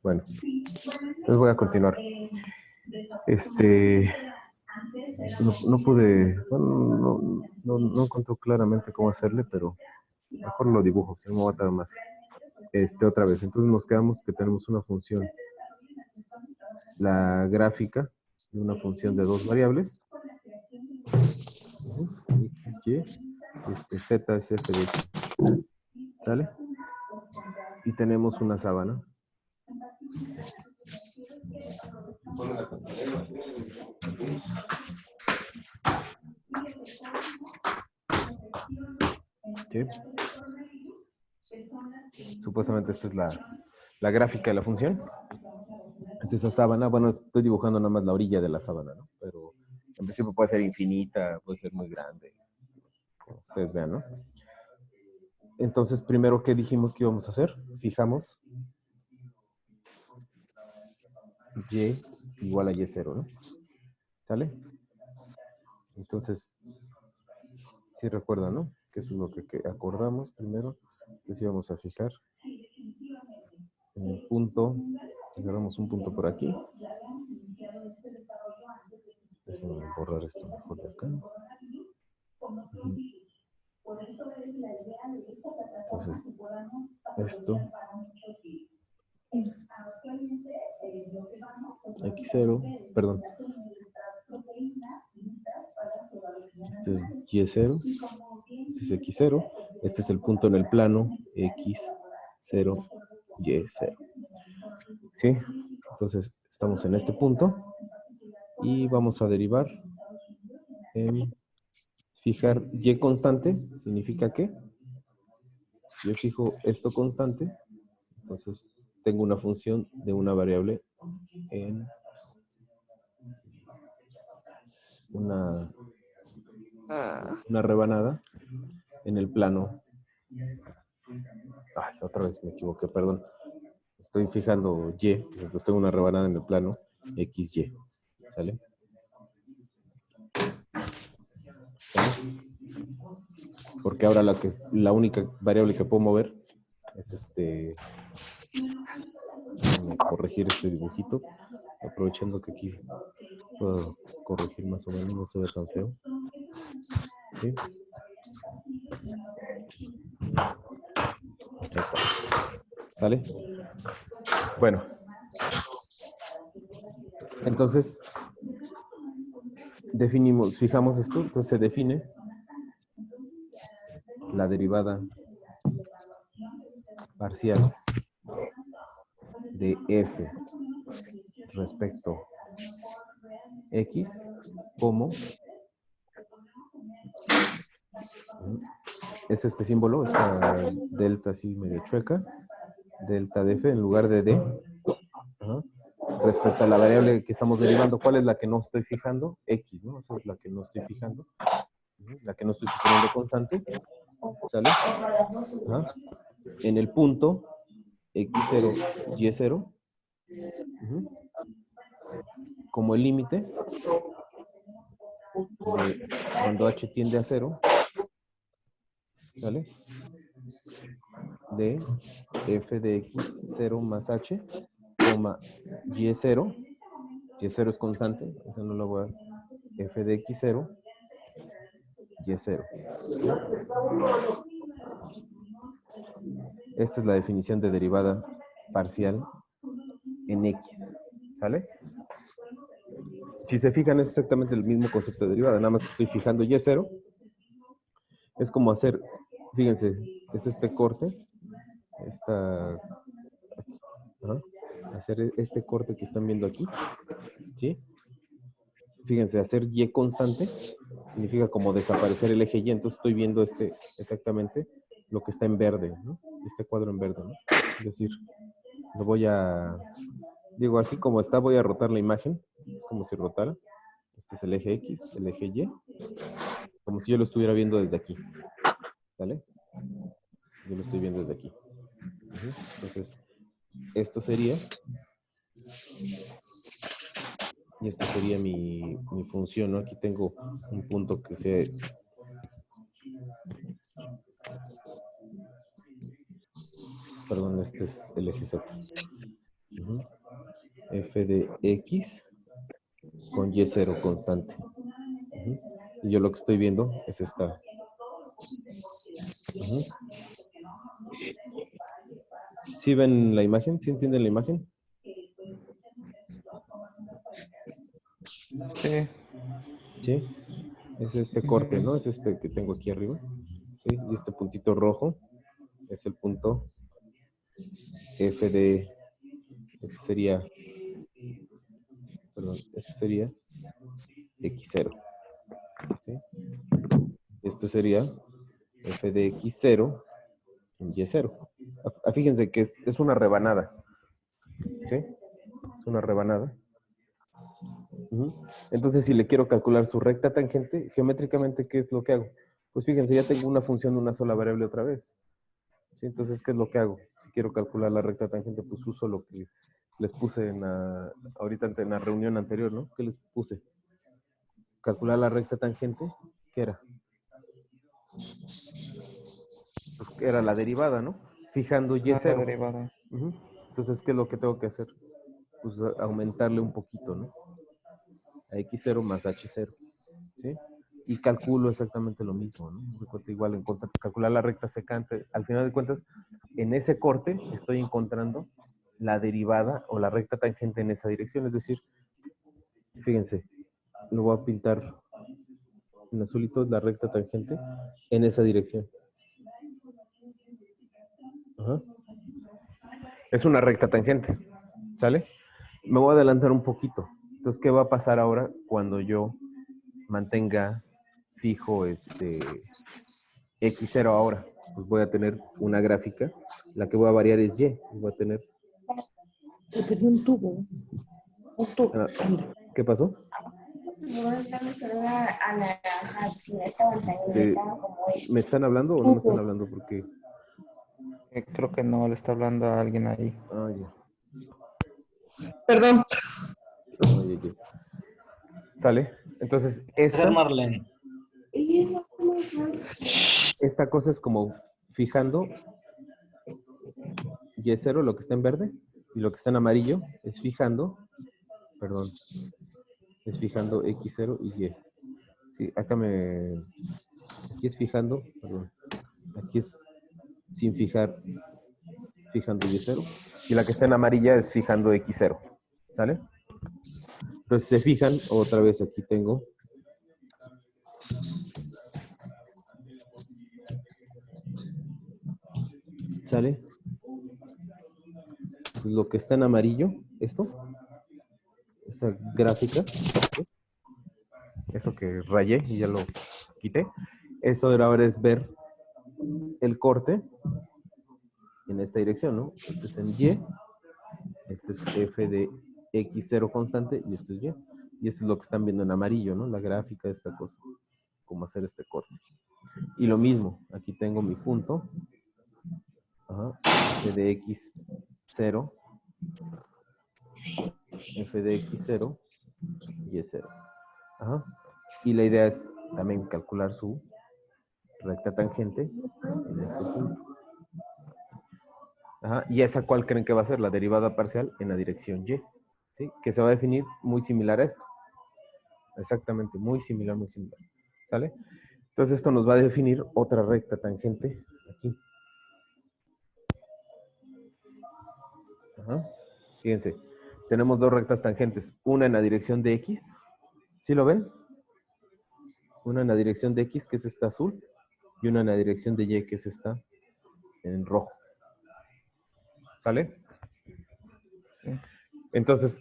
Bueno, entonces voy a continuar. No pude, bueno, no encontré claramente cómo hacerle, pero mejor lo dibujo, si no me va a tardar más. Otra vez, entonces nos quedamos que tenemos una función, la gráfica de una función de dos variables, x, y, z es f de x, ¿sale? Y tenemos una sábana. ¿Sí? Supuestamente esta es la gráfica de la función. Es esa sábana. Bueno, estoy dibujando nada más la orilla de la sábana, ¿no? Pero en principio puede ser infinita, puede ser muy grande, como ustedes vean, ¿no? Entonces, primero, ¿qué dijimos que íbamos a hacer? Fijamos y igual a y0, ¿no? ¿Sale? Entonces, sí recuerdan, ¿no? Que eso es lo que acordamos primero. Entonces íbamos a fijar en el punto, agarramos un punto por aquí. Déjenme borrar esto mejor de acá. Entonces, esto, x0, perdón, este es y0, este es x0, este es el punto en el plano, x0, y0. ¿Sí? Entonces, estamos en este punto y vamos a derivar en fijar y constante. ¿Significa qué? Si yo fijo esto constante, entonces tengo una función de una variable en una rebanada en el plano. Ay, otra vez me equivoqué, perdón. Estoy fijando y, entonces tengo una rebanada en el plano XY. ¿Sale? ¿Sale? Porque ahora la única variable que puedo mover es corregir este dibujito, aprovechando que aquí puedo corregir más o menos, no se ve tan feo. ¿Sí? ¿Sale? Bueno. Entonces, fijamos esto, entonces se define la derivada parcial de f respecto x como es este símbolo, esta delta así medio chueca, delta de f en lugar de d. Ajá. Respecto a la variable que estamos derivando, ¿cuál es la que no estoy fijando? X, ¿no? Esa es la que no estoy fijando. La que no estoy suponiendo constante. ¿Sale? Ajá. En el punto x0, y0, como el límite cuando h tiende a 0, ¿sale? De f de x0 más h, coma y0, y0 es constante, eso no lo voy a dar, f de x0, y0. Esta es la definición de derivada parcial en x, ¿sale? Si se fijan, es exactamente el mismo concepto de derivada, nada más que estoy fijando y0. Es como hacer, fíjense, es este corte, hacer este corte que están viendo aquí, ¿sí? Fíjense, hacer y constante significa como desaparecer el eje y, entonces estoy viendo exactamente lo que está en verde, ¿no? Este cuadro en verde, ¿no? Es decir, lo voy a, digo así como está, voy a rotar la imagen, es como si rotara. Este es el eje X, el eje Y, como si yo lo estuviera viendo desde aquí, ¿vale? Yo lo estoy viendo desde aquí. Entonces, esto sería, y esto sería mi función, ¿no? Aquí tengo un punto que se... Perdón, este es el eje Z. f de x con y0 constante. Y yo lo que estoy viendo es esta. ¿Sí ven la imagen? ¿Sí entienden la imagen? Sí. Sí. Es este corte, ¿no? Es este que tengo aquí arriba. Sí. Y este puntito rojo es el punto f de... Este sería... Perdón, este sería x0. ¿Sí? Este sería f de x0 en y0. Fíjense que es una rebanada. ¿Sí? Es una rebanada. Entonces, si le quiero calcular su recta tangente, geométricamente, ¿qué es lo que hago? Pues fíjense, ya tengo una función de una sola variable otra vez. ¿Sí? Entonces, ¿qué es lo que hago? Si quiero calcular la recta tangente, pues uso lo que les puse ahorita en la reunión anterior, ¿no? ¿Qué les puse? Calcular la recta tangente, ¿qué era? Pues era la derivada, ¿no? Fijando La y0. derivada. Entonces, ¿qué es lo que tengo que hacer? Pues aumentarle un poquito, ¿no? A x0 más h0, ¿sí? Y calculo exactamente lo mismo, ¿no? Igual, calcular la recta secante. Al final de cuentas, en ese corte estoy encontrando la derivada o la recta tangente en esa dirección. Es decir, fíjense, lo voy a pintar en azulito, la recta tangente en esa dirección. Ajá. Es una recta tangente, ¿sale? Me voy a adelantar un poquito. Entonces, ¿qué va a pasar ahora cuando yo mantenga fijo x0 ahora? Pues voy a tener una gráfica, la que voy a variar es y. Voy a tener... Le pedí un tubo. Un tubo. ¿Qué pasó? ¿Me están hablando o no me están hablando? Porque... Creo que no le está hablando a alguien ahí. Ah, ya. Perdón. Ya. ¿Sale? Entonces, esta cosa es como fijando y0, lo que está en verde, y lo que está en amarillo es fijando, perdón, es fijando x0 y y. Sí, aquí es fijando, perdón, aquí es sin fijar, fijando y0, y la que está en amarilla es fijando x0, ¿sale? Entonces se fijan, otra vez aquí tengo ¿sale? Pues lo que está en amarillo, esta gráfica, ¿sí? Eso que rayé y ya lo quité, eso ahora es ver el corte en esta dirección, ¿no? Este es en y, este es f de x0 constante y esto es y. Y esto es lo que están viendo en amarillo, ¿no? La gráfica de esta cosa, cómo hacer este corte. Y lo mismo, aquí tengo mi punto, f de x0, f de x0 y 0. Y la idea es también calcular su recta tangente en este punto. ¿Y esa cuál creen que va a ser? La derivada parcial en la dirección y, ¿sí? Que se va a definir muy similar a esto. Exactamente, muy similar, muy similar. ¿Sale? Entonces esto nos va a definir otra recta tangente aquí. Fíjense, tenemos dos rectas tangentes, una en la dirección de x, ¿sí lo ven? Una en la dirección de x, que es esta azul, y una en la dirección de y, que es esta en rojo. ¿Sale? Sí. Entonces,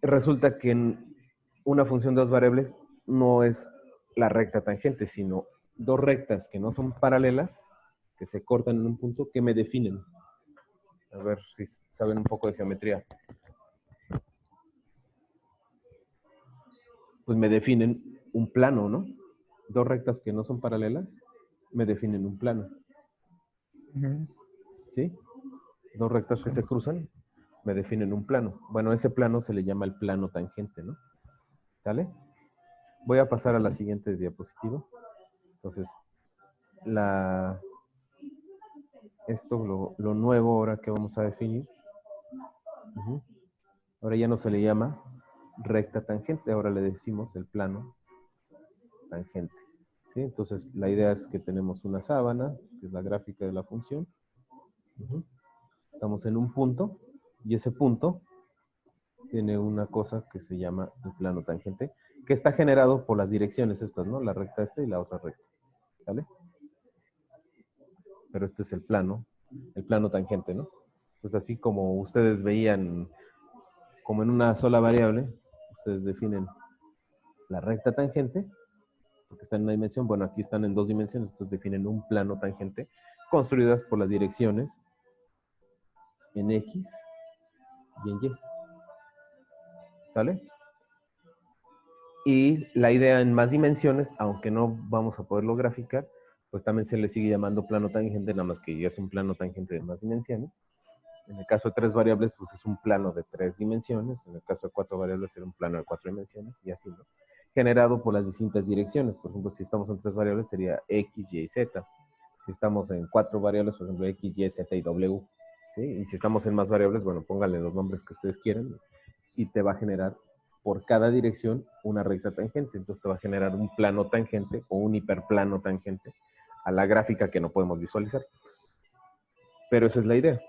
resulta que en una función de dos variables no es la recta tangente, sino dos rectas que no son paralelas, que se cortan en un punto, que me definen. A ver si saben un poco de geometría. Pues me definen un plano, ¿no? Dos rectas que no son paralelas me definen un plano. ¿Sí? Dos rectas que se cruzan me definen un plano. Bueno, ese plano se le llama el plano tangente, ¿no? ¿Sale? Voy a pasar a la siguiente diapositiva. Entonces, lo nuevo ahora que vamos a definir Ujú. Ahora ya no se le llama recta tangente, ahora le decimos el plano tangente. ¿Sí? Entonces, la idea es que tenemos una sábana, que es la gráfica de la función. Ujú. Estamos en un punto, y ese punto tiene una cosa que se llama el plano tangente, que está generado por las direcciones estas, ¿no? La recta esta y la otra recta. ¿Sale? Pero este es el plano tangente, ¿no? Pues así como ustedes veían, como en una sola variable, ustedes definen la recta tangente, porque está en una dimensión, bueno, aquí están en dos dimensiones, entonces definen un plano tangente, construidas por las direcciones en X y en Y. ¿Sale? Y la idea en más dimensiones, aunque no vamos a poderlo graficar, pues también se le sigue llamando plano tangente, nada más que ya es un plano tangente de más dimensiones. En el caso de 3 variables, pues es un plano de 3 dimensiones. En el caso de 4 variables, será un plano de 4 dimensiones, y así, ¿no? Generado por las distintas direcciones. Por ejemplo, si estamos en 3 variables, sería X, Y, Z. Si estamos en 4 variables, por ejemplo, X, Y, Z y W. ¿Sí? Y si estamos en más variables, bueno, pónganle los nombres que ustedes quieran, y te va a generar por cada dirección una recta tangente. Entonces te va a generar un plano tangente o un hiperplano tangente a la gráfica que no podemos visualizar. Pero esa es la idea.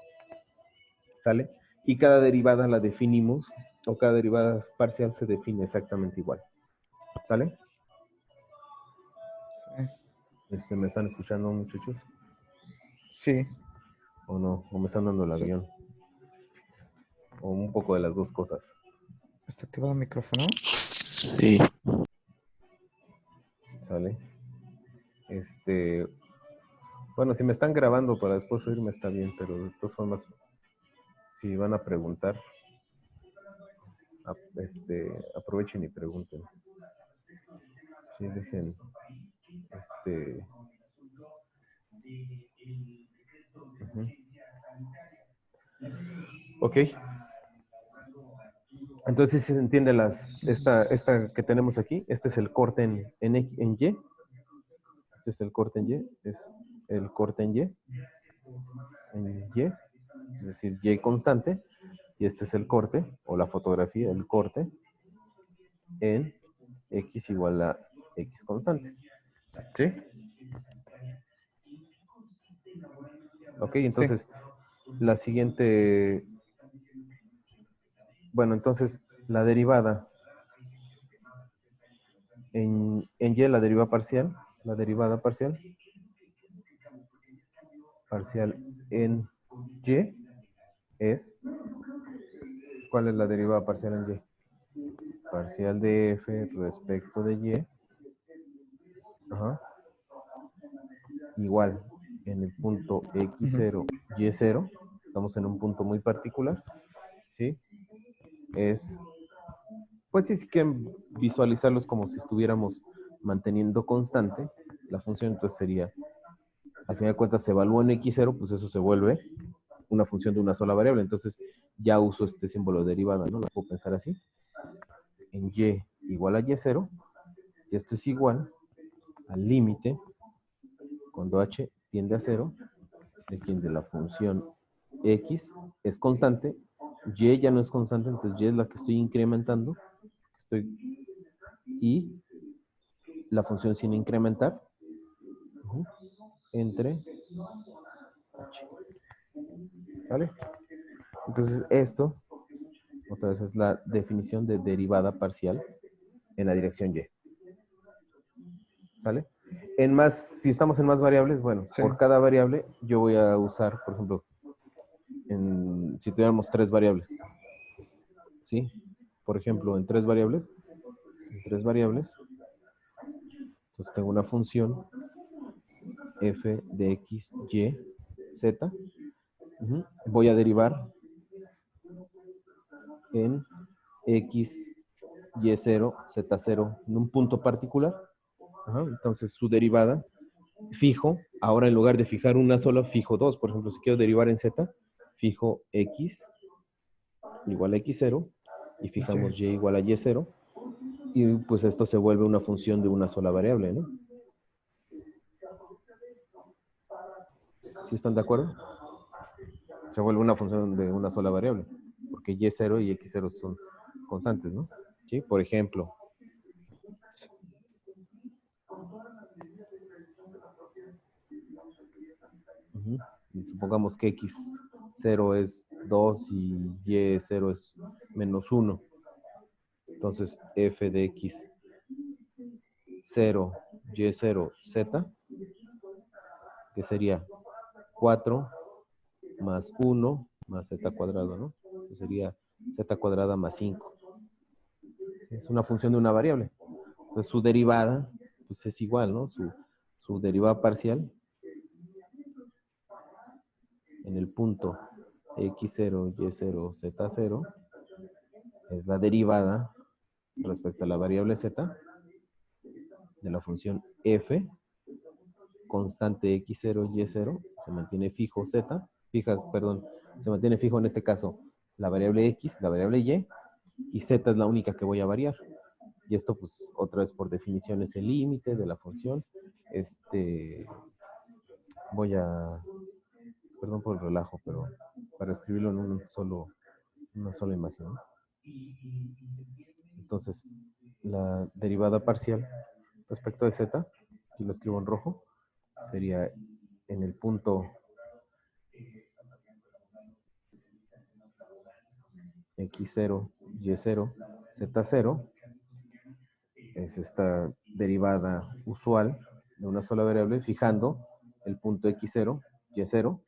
¿Sale? Y cada derivada la definimos, o cada derivada parcial se define exactamente igual. ¿Sale? ¿Me están escuchando, muchachos? Sí. ¿O no? ¿O me están dando el avión? O un poco de las dos cosas. ¿Está activado el micrófono? Sí. ¿Sale? Bueno, si me están grabando para después oírme está bien, pero de todas formas, si van a preguntar, aprovechen y pregunten. Sí, dejen, ujú. Ok. Entonces, si se entiende esta que tenemos aquí, este es el corte en Y. Este es el corte en Y, es el corte en Y, es decir, Y constante, y este es el corte, o la fotografía, el corte, en X igual a X constante. ¿Sí? Ok, entonces, la siguiente, bueno, entonces, la derivada en Y, la derivada parcial en Y es, ¿cuál es la derivada parcial en Y? Parcial de F respecto de Y, ajá, igual en el punto X0, Y0, estamos en un punto muy particular, ¿sí? Es, pues si quieren visualizarlos como si estuviéramos manteniendo constante la función, entonces sería, al final de cuentas se evalúa en X0, pues eso se vuelve una función de una sola variable, entonces ya uso este símbolo de derivada, ¿no? Lo puedo pensar así, en Y igual a Y0, y esto es igual al límite, cuando h tiende a 0, de quien de la función x es constante, y ya no es constante, entonces y es la que estoy incrementando, y la función sin incrementar, entre h. ¿Sale? Entonces esto, otra vez, es la definición de derivada parcial en la dirección y. ¿Sale? Si estamos en más variables, bueno, Sí. por cada variable yo voy a usar, por ejemplo, si tuviéramos 3 variables, ¿sí? Por ejemplo, en tres variables, pues tengo una función f de x, y, z. Voy a derivar en x, y0, z0 en un punto particular. Entonces su derivada, fijo, ahora en lugar de fijar una sola, fijo dos. Por ejemplo, si quiero derivar en z, fijo x igual a x0 y fijamos y igual a y0. Y pues esto se vuelve una función de una sola variable, ¿no? ¿Sí están de acuerdo? Se vuelve una función de una sola variable. ¿Por porque y0 y x0 son constantes, ¿no? ¿Sí? Por ejemplo, y supongamos que x0 es 2 y y0 es menos 1. Entonces, f de x0, y0, z, que sería 4 más 1 más z cuadrado, ¿no? Que sería z cuadrada más 5. Es una función de una variable. Entonces, su derivada pues es igual, ¿no? Su derivada parcial en el punto x0, y0, z0 es la derivada respecto a la variable z de la función f, constante x0, y0, se mantiene fijo z, se mantiene fijo en este caso la variable x, la variable y z es la única que voy a variar. Y esto, pues, otra vez por definición es el límite de la función. Voy a, perdón por el relajo, pero para escribirlo en una sola imagen, ¿no? Entonces, la derivada parcial respecto de z, y lo escribo en rojo, sería en el punto x0, y0, z0, es esta derivada usual de una sola variable, fijando el punto x0, y0,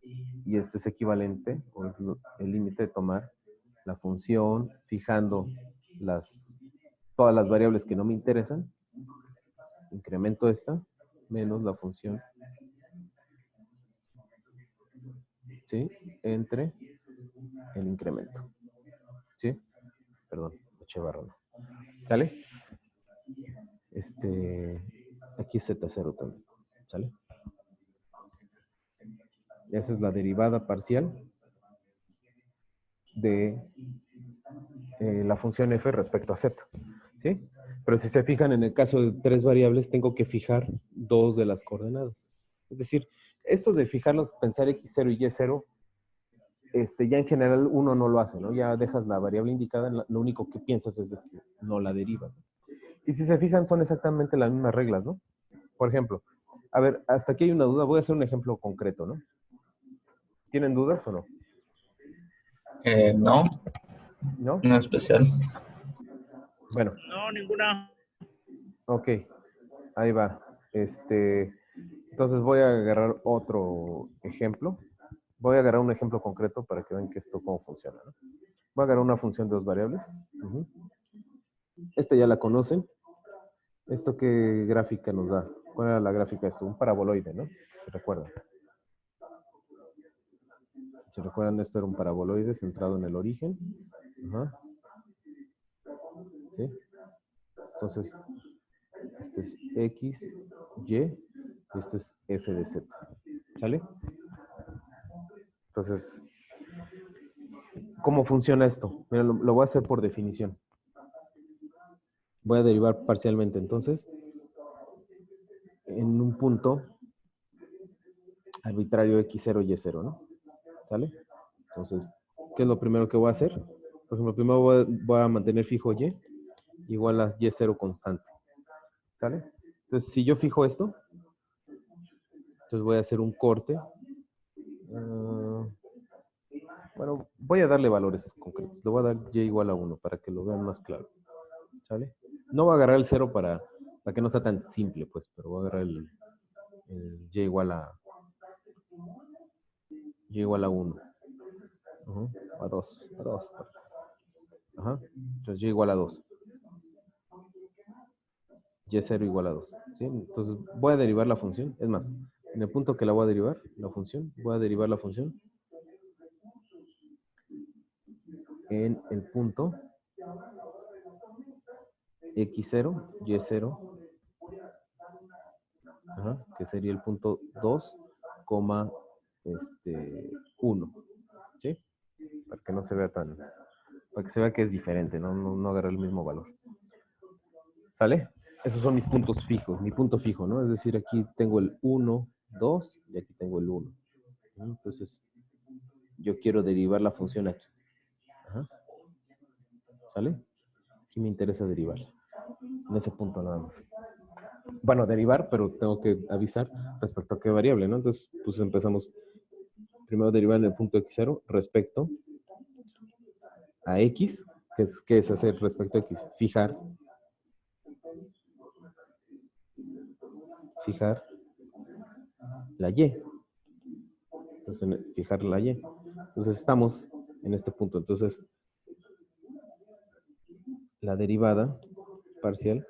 y esto es equivalente, o es el límite de tomar la función, fijando todas las variables que no me interesan, incremento esta, menos la función, ¿sí? Entre el incremento, ¿sí? Perdón, eché barrona. ¿Sale? Aquí es Z0 también, ¿sale? Esa es la derivada parcial de la función f respecto a z, ¿sí? Pero si se fijan, en el caso de 3 variables, tengo que fijar 2 de las coordenadas. Es decir, esto de fijarlos, pensar x0 y y0, ya en general uno no lo hace, ¿no? Ya dejas la variable indicada, lo único que piensas es de que no la derivas. Y si se fijan, son exactamente las mismas reglas, ¿no? Por ejemplo, a ver, hasta aquí hay una duda, voy a hacer un ejemplo concreto, ¿no? ¿Tienen dudas o no? No, ¿No? no especial. Bueno. No, ninguna. Ok, ahí va. Entonces voy a agarrar otro ejemplo. Voy a agarrar un ejemplo concreto para que vean que esto cómo funciona, ¿no? Voy a agarrar una función de 2 variables. Esta ya la conocen. ¿Esto qué gráfica nos da? ¿Cuál era la gráfica de esto? Un paraboloide, ¿no? ¿Se recuerdan? ¿Se recuerdan? Esto era un paraboloide centrado en el origen. Ajá. ¿Sí? Entonces, este es X, Y, y este es F de Z. ¿Sale? Entonces, ¿cómo funciona esto? Mira, lo voy a hacer por definición. Voy a derivar parcialmente, entonces, en un punto arbitrario x0, y0, ¿no? ¿Sale? Entonces, ¿qué es lo primero que voy a hacer? Por ejemplo, primero voy a mantener fijo y igual a y0 constante. ¿Sale? Entonces, si yo fijo esto, entonces voy a hacer un corte. Bueno, voy a darle valores concretos. Le voy a dar y igual a 1 para que lo vean más claro. ¿Sale? No voy a agarrar el 0 para que no sea tan simple, pues, pero voy a agarrar el y igual a 1. A 2. Ajá. Entonces y igual a 2. Y0 igual a 2. ¿Sí? Entonces voy a derivar la función. Es más, en el punto que la voy a derivar, la función, voy a derivar la función en el punto x0, y0, que sería el punto 2, 1. ¿Sí? Para que no se vea tan... Para que se vea que es diferente, no agarra el mismo valor. ¿Sale? Esos son mis puntos fijos, mi punto fijo, ¿no? Es decir, aquí tengo el 1, 2 y aquí tengo el 1. Entonces, yo quiero derivar la función aquí. Ajá. ¿Sale? Aquí me interesa derivar. En ese punto nada más. Bueno, derivar, pero tengo que avisar respecto a qué variable, ¿no? Entonces, pues empezamos primero a derivar en el punto x0 respecto a x. ¿Qué es hacer respecto a x? Fijar la y. Entonces, fijar la y. Entonces, estamos en este punto. Entonces, la derivada parcial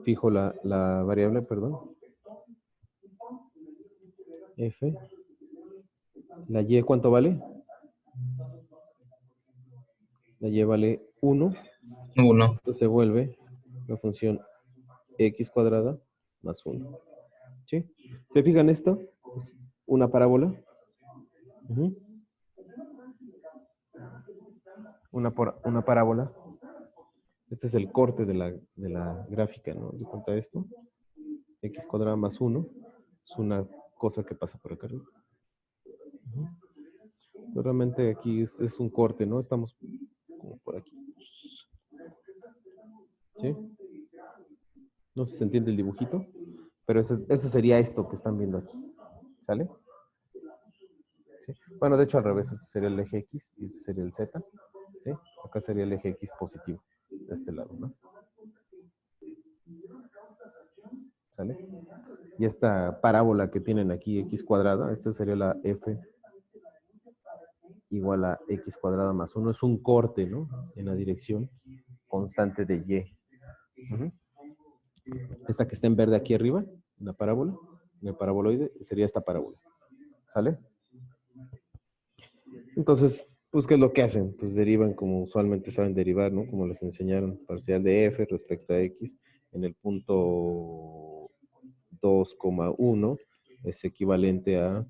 fijo la variable, perdón, f. La y, ¿cuánto vale? La y vale 1. 1. Entonces se vuelve la función x cuadrada más 1. ¿Sí? ¿Se fijan esto? Es una parábola. Uh-huh. Una parábola. Este es el corte de la gráfica, ¿no? ¿Se cuenta esto? X cuadrada más 1 es una cosa que pasa por acá arriba. Uh-huh. Realmente aquí es un corte, ¿no? Estamos como por aquí. ¿Sí? No sé si se entiende el dibujito, pero eso sería esto que están viendo aquí. ¿Sale? ¿Sí? Bueno, de hecho al revés, este sería el eje X y este sería el Z. ¿Sí? Acá sería el eje X positivo, de este lado, ¿no? ¿Sale? Y esta parábola que tienen aquí, X cuadrada, esta sería la F igual a X cuadrada más 1. Es un corte, ¿no? En la dirección constante de Y. Uh-huh. Esta que está en verde aquí arriba, en la parábola, en el paraboloide, sería esta parábola. ¿Sale? Entonces, pues, ¿qué es lo que hacen? Pues derivan como usualmente saben derivar, ¿no? Como les enseñaron, parcial de f respecto a x en el punto 2,1 es equivalente a...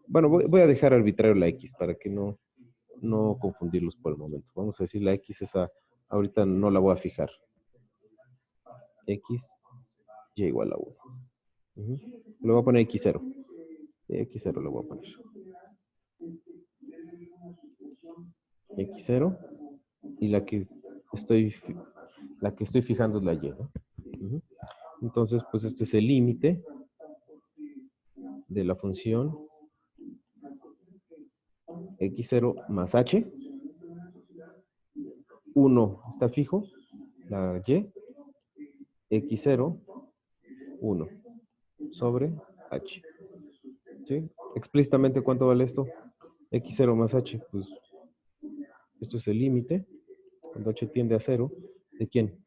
Bueno, voy a dejar arbitrario la x para que no confundirlos por el momento. Vamos a decir la x esa, ahorita no la voy a fijar. X, y igual a 1. Uh-huh. Le voy a poner x0. X0 le voy a poner. X0 y la que estoy fijando es la y, ¿no? Uh-huh. Entonces, pues esto es el límite de la función x0 más h. 1 está fijo, la y, x0, 1 sobre h. ¿Sí? Explícitamente, ¿cuánto vale esto? X0 más h, pues esto es el límite, cuando h tiende a 0, ¿de quién?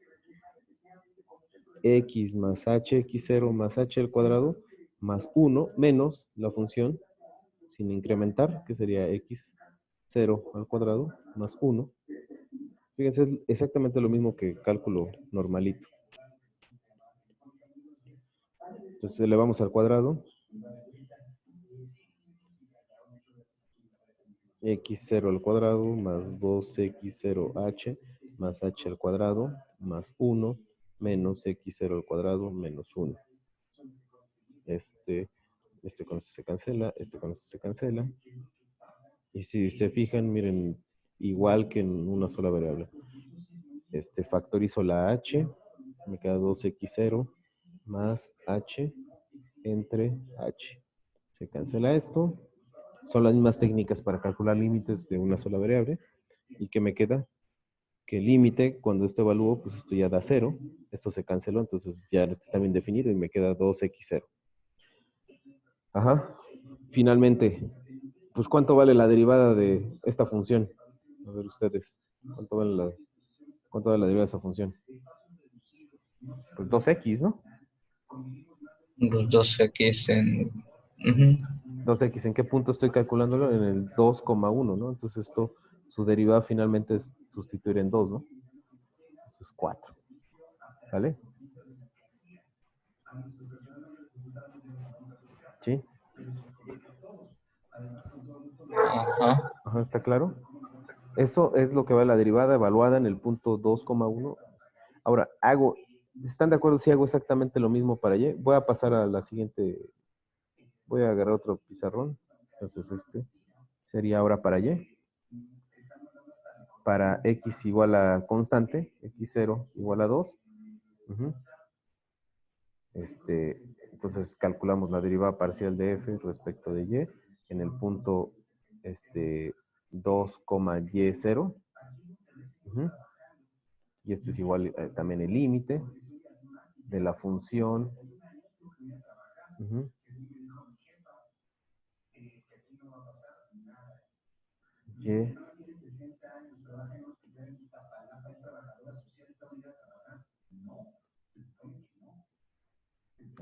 X más h, x0 más h al cuadrado, más 1 menos la función sin incrementar, que sería x0 al cuadrado, más 1. Fíjense, es exactamente lo mismo que cálculo normalito. Entonces elevamos al cuadrado. X0 al cuadrado más 2x0h más h al cuadrado más 1 menos x0 al cuadrado menos 1. Este con este se cancela, este con este se cancela. Y si se fijan, miren, igual que en una sola variable. Factorizo la h, me queda 2x0 más h entre h. Se cancela esto. Son las mismas técnicas para calcular límites de una sola variable. ¿Y qué me queda? Que el límite, cuando esto evalúo, pues esto ya da 0. Esto se canceló, entonces ya está bien definido y me queda 2x0. Ajá. Finalmente, pues ¿cuánto vale la derivada de esta función? A ver ustedes, ¿cuánto vale la derivada de esa función? Pues 2x, ¿no? 2x en... Uh-huh. 2x, ¿en qué punto estoy calculándolo? En el 2,1, ¿no? Entonces esto, su derivada finalmente es sustituir en 2, ¿no? Eso es 4. ¿Sale? ¿Sí? Ajá. Ajá, ¿está claro? Eso es lo que va a la derivada evaluada en el punto 2,1. Ahora, ¿están de acuerdo si hago exactamente lo mismo para y? Voy a pasar a la siguiente Voy a agarrar otro pizarrón. Entonces este sería ahora para Y. Para X igual a constante, X0 igual a 2. Entonces calculamos la derivada parcial de F respecto de Y en el punto 2, Y0. Y esto es igual también el límite de la función. Y. Ahí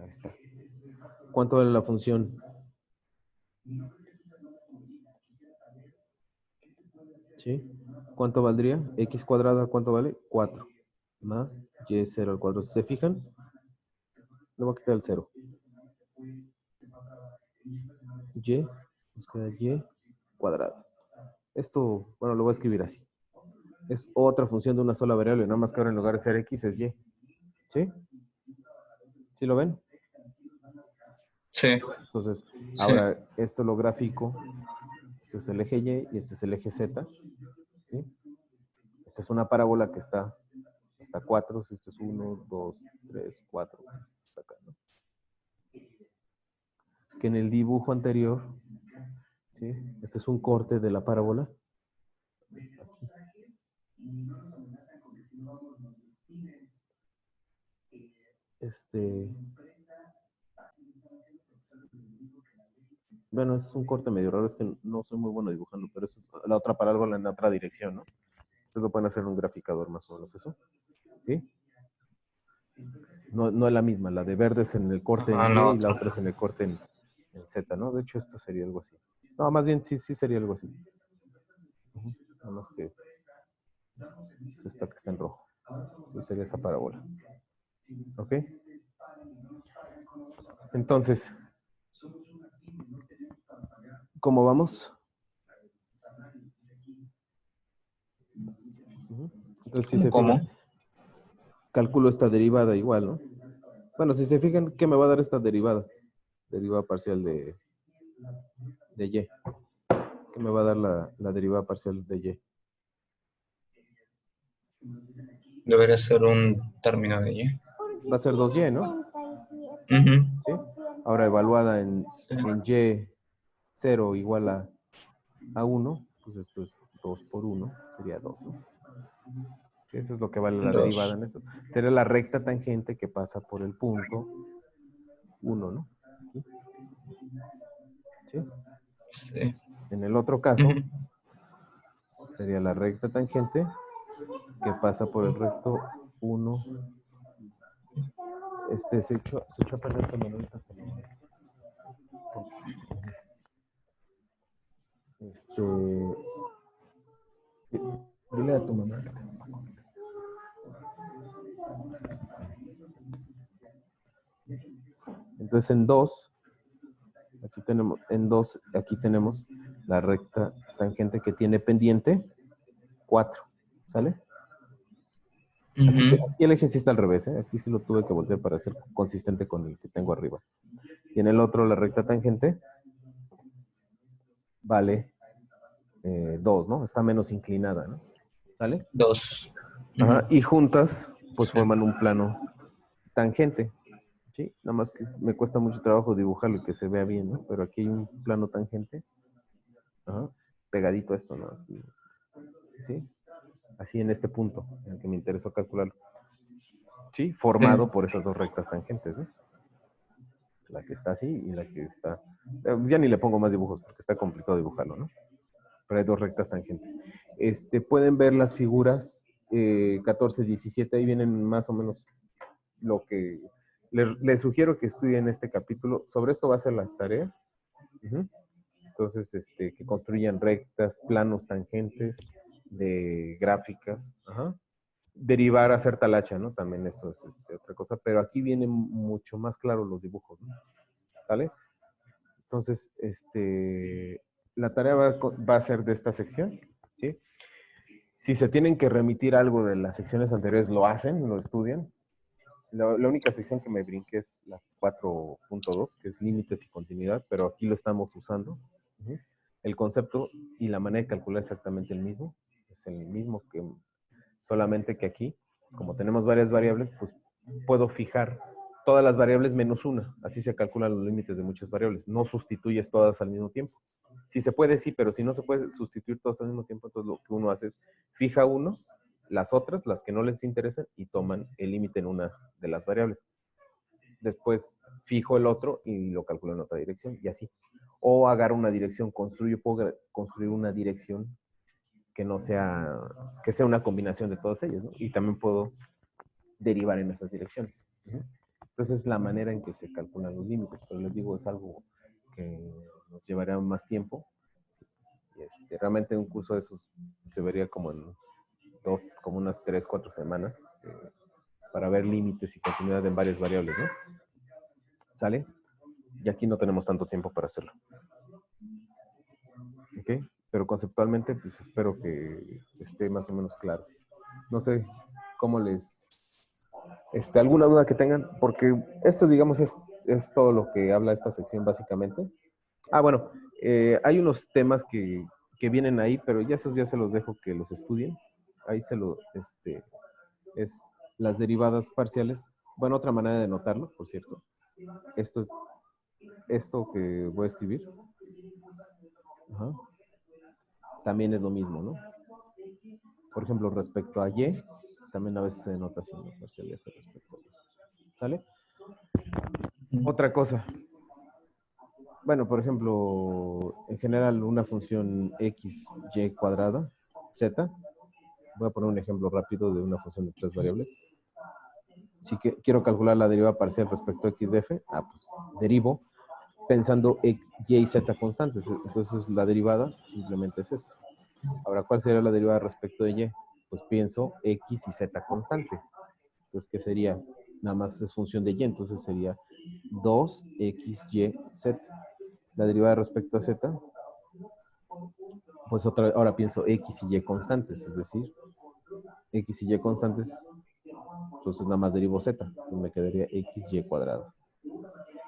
está. ¿Cuánto vale la función? ¿Sí? ¿Cuánto valdría? X cuadrada, ¿cuánto vale? 4. Más Y0 al cuadrado. ¿Se fijan? Le voy a quitar el 0. Y, nos queda Y cuadrado. Esto, bueno, lo voy a escribir así. Es otra función de una sola variable, nada más que ahora en lugar de ser X es Y. ¿Sí? ¿Sí lo ven? Sí. Entonces, Sí. ahora esto lo grafico. Este es el eje Y y este es el eje Z. ¿Sí? Esta es una parábola que está hasta 4. Si esto es 1, 2, 3, 4. Está acá, ¿no? Que en el dibujo anterior, ¿sí? Este es un corte de la parábola. Bueno, es un corte medio raro, es que no soy muy bueno dibujando, pero es la otra parábola en la otra dirección, ¿no? Ustedes lo pueden hacer en un graficador más o menos eso. ¿Sí? No es la misma, la de verde es en el corte en Y y la otra es en el corte en Z, ¿no? De hecho, esto sería algo así. No, más bien sí sería algo así. Nada más que es esta que está en rojo. Sí sería esa parábola. ¿Ok? Entonces, ¿cómo vamos? Entonces, si se fijan, calculo esta derivada igual, ¿no? Bueno, si se fijan, ¿qué me va a dar esta derivada? Derivada parcial de Y. ¿Qué me va a dar la derivada parcial de Y? Debería ser un término de Y. Va a ser 2Y, ¿no? ¿Sí? Ahora evaluada en Y0 igual a 1, pues esto es 2 por 1, sería 2, ¿no? Eso es lo que vale la derivada en eso. Sería la recta tangente que pasa por el punto 1, ¿no? ¿Sí? Sí. En el otro caso, sería la recta tangente que pasa por el recto 1. Se echó a perder también ahorita. Dile a tu mamá. Entonces en 2, aquí tenemos la recta tangente que tiene pendiente 4, ¿sale? Aquí el eje sí está al revés, ¿eh? Aquí sí lo tuve que voltear para ser consistente con el que tengo arriba. Y en el otro, la recta tangente vale 2, ¿no? Está menos inclinada, ¿no? ¿Sale? 2. Ajá. Y juntas, pues forman un plano tangente. ¿Sí? Nada más que me cuesta mucho trabajo dibujarlo y que se vea bien, ¿no? Pero aquí hay un plano tangente. Ajá. Pegadito a esto, ¿no? Aquí. ¿Sí? Así en este punto, en el que me interesó calcularlo. ¿Sí? Formado por esas dos rectas tangentes, ¿no? La que está así y la que está... ya ni le pongo más dibujos porque está complicado dibujarlo, ¿no? Pero hay dos rectas tangentes. Pueden ver las figuras 14, 17, ahí vienen más o menos lo que... Les sugiero que estudien este capítulo. Sobre esto va a ser las tareas. Entonces, que construyan rectas, planos tangentes de gráficas. Ajá. Derivar, hacer talacha, ¿no? También eso es otra cosa. Pero aquí vienen mucho más claros los dibujos, ¿no? ¿Sale? Entonces, la tarea va a ser de esta sección, ¿sí? Si se tienen que remitir algo de las secciones anteriores, lo hacen, lo estudian. La única sección que me brinqué es la 4.2, que es límites y continuidad, pero aquí lo estamos usando. Ujú. El concepto y la manera de calcular es exactamente el mismo. Es el mismo que solamente que aquí, como tenemos varias variables, pues puedo fijar todas las variables menos una. Así se calculan los límites de muchas variables. No sustituyes todas al mismo tiempo. Si se puede, sí, pero si no se puede sustituir todas al mismo tiempo, entonces lo que uno hace es fija uno, las otras, las que no les interesan, y toman el límite en una de las variables. Después fijo el otro y lo calculo en otra dirección, y así. O agarro una dirección, puedo construir una dirección que no sea, que sea una combinación de todas ellas, ¿no? Y también puedo derivar en esas direcciones. Entonces, es la manera en que se calculan los límites, pero les digo, es algo que nos llevaría más tiempo. Realmente un curso de esos se vería como en como unas 3, 4 semanas para ver límites y continuidad en varias variables, ¿no? ¿Sale? Y aquí no tenemos tanto tiempo para hacerlo. ¿Ok? Pero conceptualmente, pues espero que esté más o menos claro. No sé cómo les... ¿alguna duda que tengan? Porque esto, digamos, es todo lo que habla esta sección básicamente. Ah, bueno, hay unos temas que vienen ahí, pero ya esos ya se los dejo que los estudien. Ahí es las derivadas parciales. Bueno, otra manera de notarlo, por cierto. Esto que voy a escribir. Ajá. También es lo mismo, ¿no? Por ejemplo, respecto a Y, también a veces se nota así, ¿no? Parcial F respecto a Y. ¿Sale? Otra cosa. Bueno, por ejemplo, en general, una función x, y cuadrada, z. Voy a poner un ejemplo rápido de una función de 3 variables. Si quiero calcular la derivada parcial respecto a x de f, pues derivo pensando y y z constantes. Entonces, la derivada simplemente es esto. Ahora, ¿cuál sería la derivada respecto de y? Pues pienso x y z constante. Entonces, ¿qué sería? Nada más es función de y, entonces sería 2xy z. La derivada respecto a z, pues ahora pienso x y y constantes, es decir, x y y constantes, entonces nada más derivo z, entonces me quedaría xy cuadrada.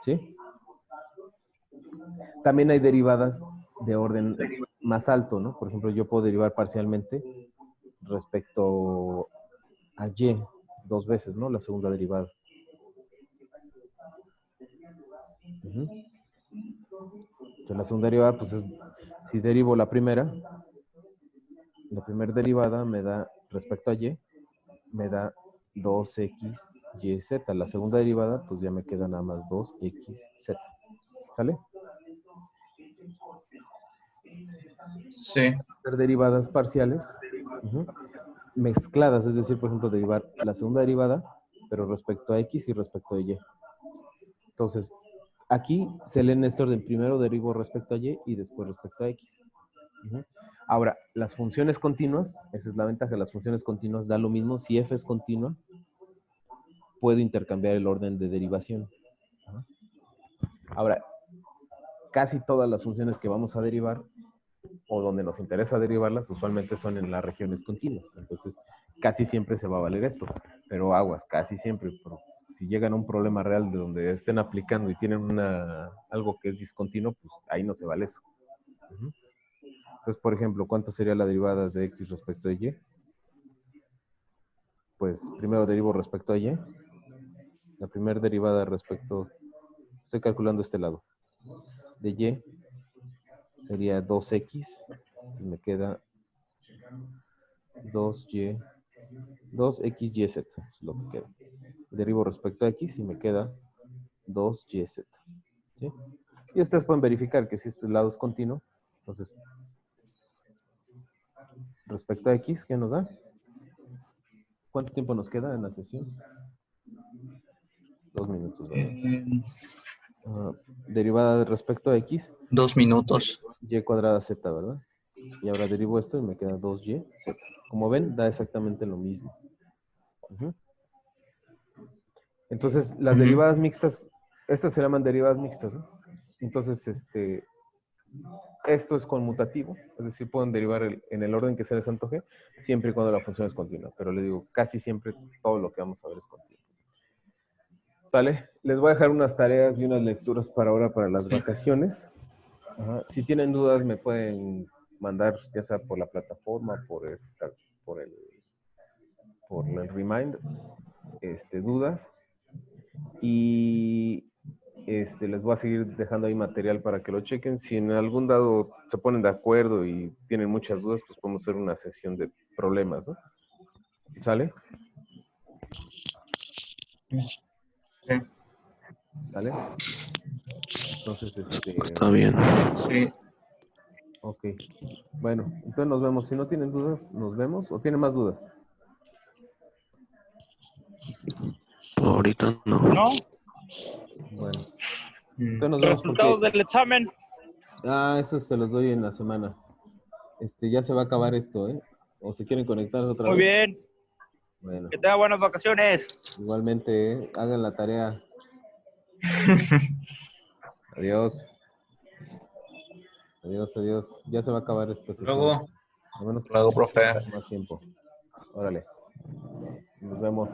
¿Sí? También hay derivadas de orden más alto, ¿no? Por ejemplo, yo puedo derivar parcialmente respecto a y 2 veces, ¿no? La segunda derivada. Entonces, la segunda derivada, pues es, si derivo la primera derivada me da, respecto a y, me da 2xyz. La segunda derivada, pues ya me queda nada más 2xz. ¿Sale? Sí. Hacer derivadas parciales mezcladas, es decir, por ejemplo, derivar la segunda derivada, pero respecto a x y respecto a y. Entonces, aquí se lee en este orden. Primero derivo respecto a y después respecto a x. Ahora, las funciones continuas, esa es la ventaja de las funciones continuas, da lo mismo. Si f es continua, puedo intercambiar el orden de derivación. Ahora, casi todas las funciones que vamos a derivar, o donde nos interesa derivarlas, usualmente son en las regiones continuas. Entonces, casi siempre se va a valer esto. Pero aguas, casi siempre. Pero si llegan a un problema real de donde estén aplicando y tienen algo que es discontinuo, pues ahí no se vale eso. Entonces, por ejemplo, ¿cuánto sería la derivada de x respecto a y? Pues primero derivo respecto a y. La primera derivada respecto, estoy calculando este lado, de y sería 2x, y me queda 2xyz, es lo que queda. Derivo respecto a x y me queda 2yz. ¿Sí? Y ustedes pueden verificar que si este lado es continuo, entonces, respecto a x, ¿qué nos da? ¿Cuánto tiempo nos queda en la sesión? 2 minutos, ¿verdad? Derivada respecto a x. 2 minutos. Y cuadrada z, ¿verdad? Y ahora derivo esto y me queda 2y z. Como ven, da exactamente lo mismo. Entonces, las derivadas mixtas, estas se llaman derivadas mixtas, ¿no? Entonces, esto es conmutativo, es decir, pueden derivar en el orden que se les antoje, siempre y cuando la función es continua. Pero le digo, casi siempre todo lo que vamos a ver es continuo. ¿Sale? Les voy a dejar unas tareas y unas lecturas para ahora, para las vacaciones. Ajá. Si tienen dudas, me pueden mandar, ya sea por la plataforma, por el Remind, dudas. Y les voy a seguir dejando ahí material para que lo chequen. Si en algún dado se ponen de acuerdo y tienen muchas dudas, pues podemos hacer una sesión de problemas, ¿no? ¿Sale? Sí. ¿Sale? Entonces, Está bien. Sí. ok. Bueno, entonces nos vemos. Si no tienen dudas, nos vemos. ¿O tienen más dudas? Ahorita no. ¿No? Bueno. Mm. Entonces nos vemos Resultados porque... del examen. eso se los doy en la semana. Ya se va a acabar esto, ¿eh? ¿O se quieren conectar otra Muy vez? bien. Bueno, Que tengan buenas vacaciones. igualmente, ¿eh? Hagan la tarea. Adiós. Adiós, adiós. Ya se va a acabar esta sesión. Luego, A menos que luego, se profe. más tiempo. Órale. Nos vemos.